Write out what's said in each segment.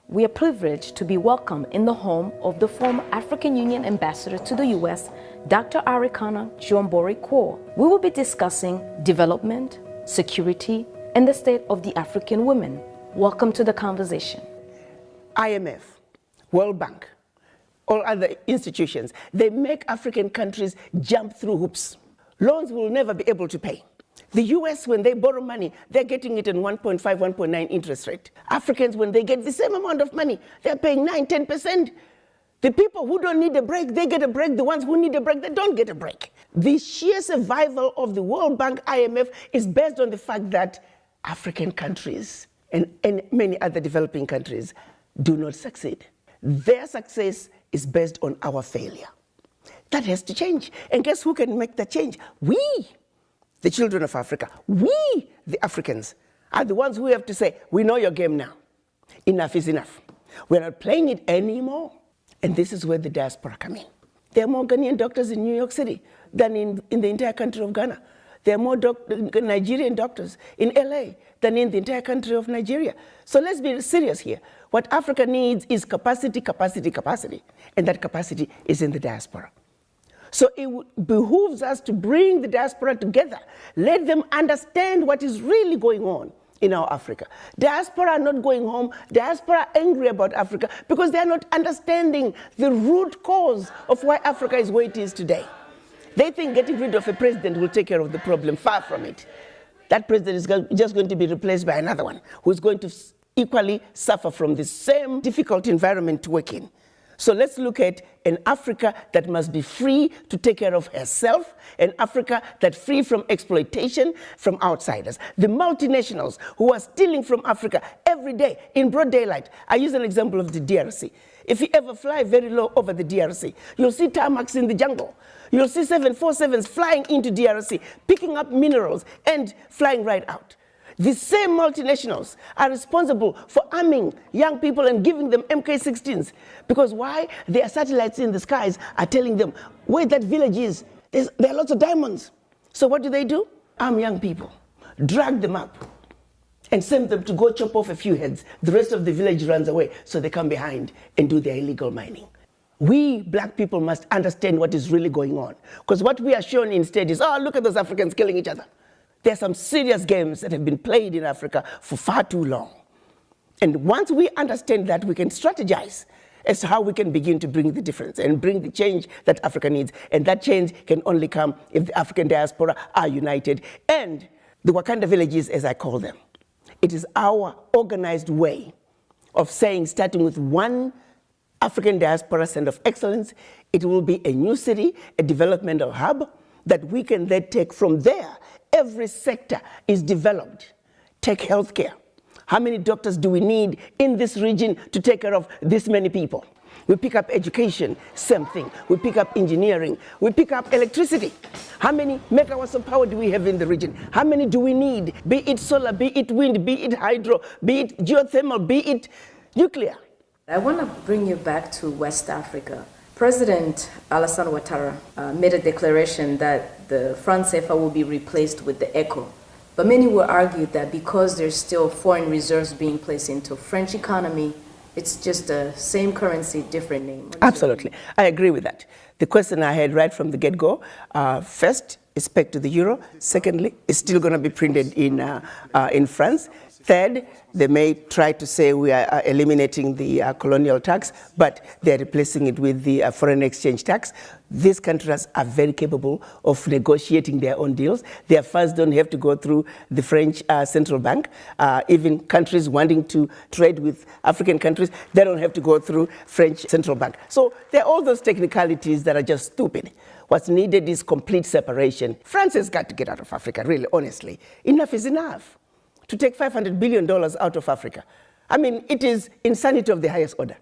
We are privileged to be welcomed in the home of the former African Union Ambassador to the U.S., Dr. Arikana Jombori-Quor. We will be discussing development, security, and the state of the African women. Welcome to the conversation. IMF, World Bank, all other institutions, they make African countries jump through hoops. Loans will never be able to pay. The US, when they borrow money, they're getting it in 1.5, 1.9 interest rate. Africans, when they get the same amount of money, they're paying 9, 10%. The people who don't need a break, they get a break. The ones who need a break, they don't get a break. The sheer survival of the World Bank, IMF, is based on the fact that African countries and many other developing countries do not succeed. Their success is based on our failure. That has to change. And guess who can make that change? We. The children of Africa, we, the Africans, are the ones who have to say, we know your game now. Enough is enough. We're not playing it anymore. And this is where the diaspora come in. There are more Ghanaian doctors in New York City than in the entire country of Ghana. There are more Nigerian doctors in LA than in the entire country of Nigeria. So let's be serious here. What Africa needs is capacity, capacity, capacity. And that capacity is in the diaspora. So it behooves us to bring the diaspora together. Let them understand what is really going on in our Africa. Diaspora are not going home. Diaspora are angry about Africa because they are not understanding the root cause of why Africa is where it is today. They think getting rid of a president will take care of the problem. Far from it. That president is just going to be replaced by another one who is going to equally suffer from the same difficult environment to work in. So let's look at an Africa that must be free to take care of herself, an Africa that's free from exploitation from outsiders. The multinationals who are stealing from Africa every day in broad daylight. I use an example of the DRC. If you ever fly very low over the DRC, you'll see tarmacs in the jungle. You'll see 747s flying into DRC, picking up minerals and flying right out. The same multinationals are responsible for arming young people and giving them MK-16s. Because why? Their satellites in the skies are telling them where that village is. There are lots of diamonds. So what do? Arm young people, drag them up, and send them to go chop off a few heads. The rest of the village runs away, so they come behind and do their illegal mining. We black people must understand what is really going on. Because what we are shown instead is, oh, look at those Africans killing each other. There are some serious games that have been played in Africa for far too long. And once we understand that, we can strategize as to how we can begin to bring the difference and bring the change that Africa needs. And that change can only come if the African diaspora are united. And the Wakanda villages, as I call them, it is our organized way of saying, starting with one African diaspora center of excellence, it will be a new city, a developmental hub that we can then take from there. Every sector is developed. Take healthcare. How many doctors do we need in this region to take care of this many people? We pick up education, same thing. We pick up engineering. We pick up electricity. How many megawatts of power do we have in the region? How many do we need? Be it solar, be it wind, be it hydro, be it geothermal, be it nuclear. I want to bring you back to West Africa. President Alassane Ouattara made a declaration that the franc CFA will be replaced with the ECO. But many will argue that because there's still foreign reserves being placed into French economy, it's just the same currency, different name. Absolutely. I agree with that. The question I had right from the get-go, first, is pegged to the euro. Secondly, it's still going to be printed in France. Third, they may try to say we are eliminating the colonial tax, but they're replacing it with the foreign exchange tax. These countries are very capable of negotiating their own deals. Their funds don't have to go through the French central bank. Even countries wanting to trade with African countries, they don't have to go through French central bank. So there are all those technicalities that are just stupid. What's needed is complete separation. France has got to get out of Africa, really, honestly. Enough is enough. To take $500 billion out of Africa. I mean, it is insanity of the highest order.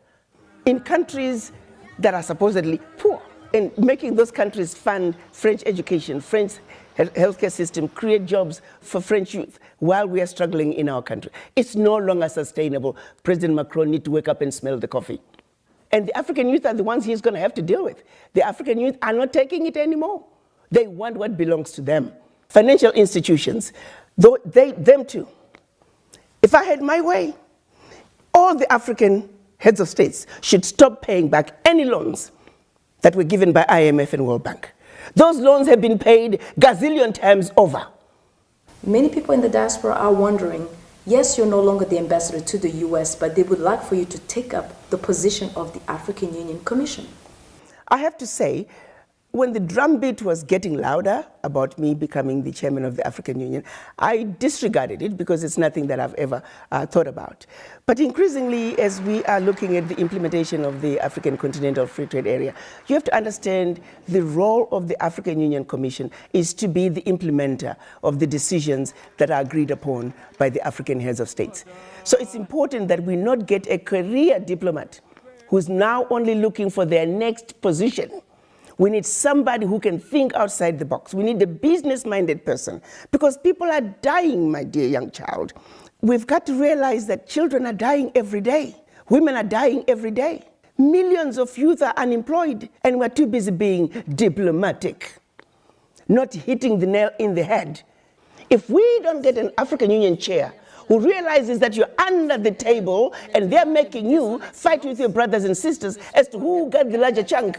In countries that are supposedly poor, and making those countries fund French education, French healthcare system, create jobs for French youth while we are struggling in our country. It's no longer sustainable. President Macron needs to wake up and smell the coffee. And the African youth are the ones he's going to have to deal with. The African youth are not taking it anymore. They want what belongs to them. Financial institutions, them too. If I had my way, all the African heads of states should stop paying back any loans that were given by IMF and World Bank. Those loans have been paid gazillion times over. Many people in the diaspora are wondering, yes, you're no longer the ambassador to the US, but they would like for you to take up the position of the African Union Commission. I have to say, when the drumbeat was getting louder about me becoming the chairman of the African Union, I disregarded it because it's nothing that I've ever thought about. But increasingly, as we are looking at the implementation of the African Continental Free Trade Area, you have to understand the role of the African Union Commission is to be the implementer of the decisions that are agreed upon by the African heads of states. So it's important that we not get a career diplomat who's now only looking for their next position. We need somebody who can think outside the box. We need a business-minded person because people are dying, my dear young child. We've got to realize that children are dying every day. Women are dying every day. Millions of youth are unemployed and we're too busy being diplomatic, not hitting the nail in the head. If we don't get an African Union chair who realizes that you're under the table and they're making you fight with your brothers and sisters as to who got the larger chunk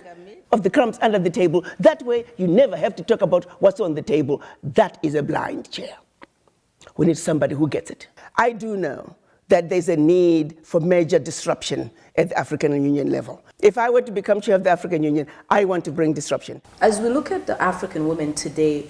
of the crumbs under the table. That way, you never have to talk about what's on the table. That is a blind chair. We need somebody who gets it. I do know that there's a need for major disruption at the African Union level. If I were to become chair of the African Union, I want to bring disruption. As we look at the African woman today,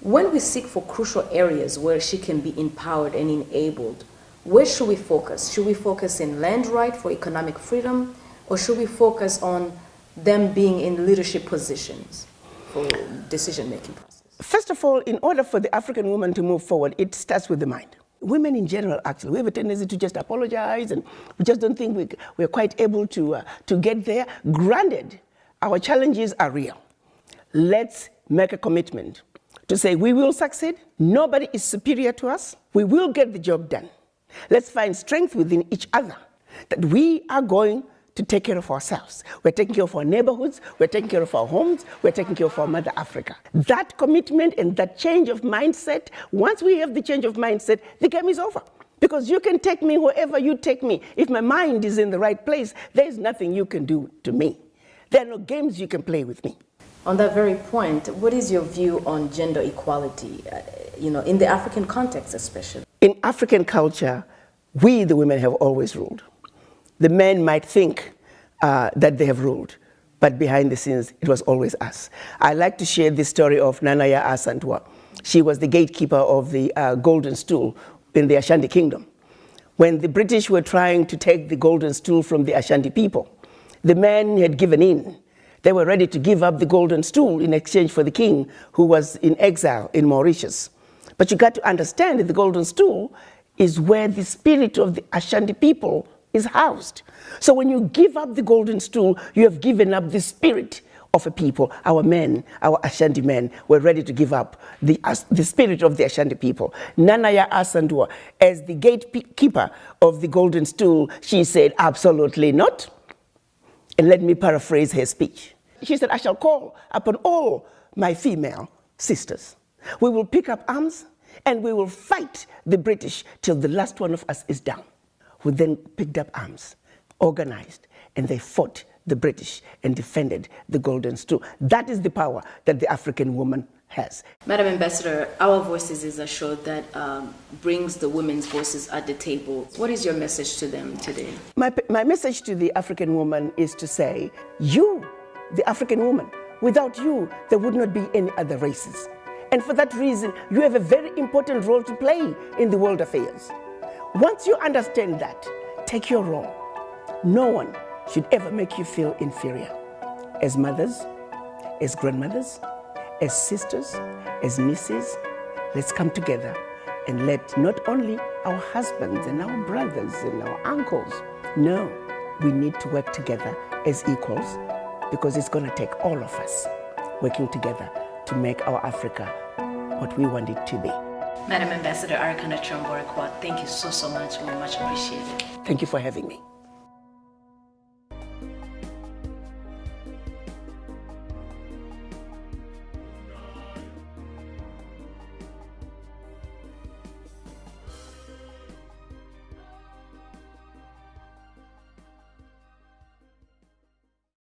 when we seek for crucial areas where she can be empowered and enabled, where should we focus? Should we focus in land right for economic freedom, or should we focus on them being in leadership positions for decision-making process? First of all, in order for the African woman to move forward, it starts with the mind. Women in general, actually, we have a tendency to just apologize and we just don't think we're quite able to get there. Granted, our challenges are real. Let's make a commitment to say we will succeed. Nobody is superior to us. We will get the job done. Let's find strength within each other that we are going to take care of ourselves. We're taking care of our neighborhoods, we're taking care of our homes, we're taking care of our Mother Africa. That commitment and that change of mindset, once we have the change of mindset, the game is over. Because you can take me wherever you take me. If my mind is in the right place, there's nothing you can do to me. There are no games you can play with me. On that very point, what is your view on gender equality, in the African context especially? In African culture, we, the women, have always ruled. The men might think that they have ruled, but behind the scenes, it was always us. I like to share the story of Nanaya Asantwa. She was the gatekeeper of the golden stool in the Ashanti kingdom. When the British were trying to take the golden stool from the Ashanti people, the men had given in. They were ready to give up the golden stool in exchange for the king who was in exile in Mauritius. But you got to understand that the golden stool is where the spirit of the Ashanti people is housed. So when you give up the golden stool, you have given up the spirit of a people. Our men, our Ashanti men, were ready to give up the spirit of the Ashanti people. Nanaya Asantwa, as the gatekeeper of the golden stool, she said, absolutely not. And let me paraphrase her speech. She said, I shall call upon all my female sisters. We will pick up arms and we will fight the British till the last one of us is down. Who then picked up arms, organized, and they fought the British and defended the golden stool. That is the power that the African woman has. Madam Ambassador, Our Voices is a show that brings the women's voices at the table. What is your message to them today? My message to the African woman is to say, you, the African woman, without you, there would not be any other races. And for that reason, you have a very important role to play in the world affairs. Once you understand that, take your role. No one should ever make you feel inferior. As mothers, as grandmothers, as sisters, as nieces, let's come together and let not only our husbands and our brothers and our uncles know we need to work together as equals, because it's going to take all of us working together to make our Africa what we want it to be. Madam Ambassador Arikana Chomborekwa, thank you so much. We much appreciate it. Thank you for having me.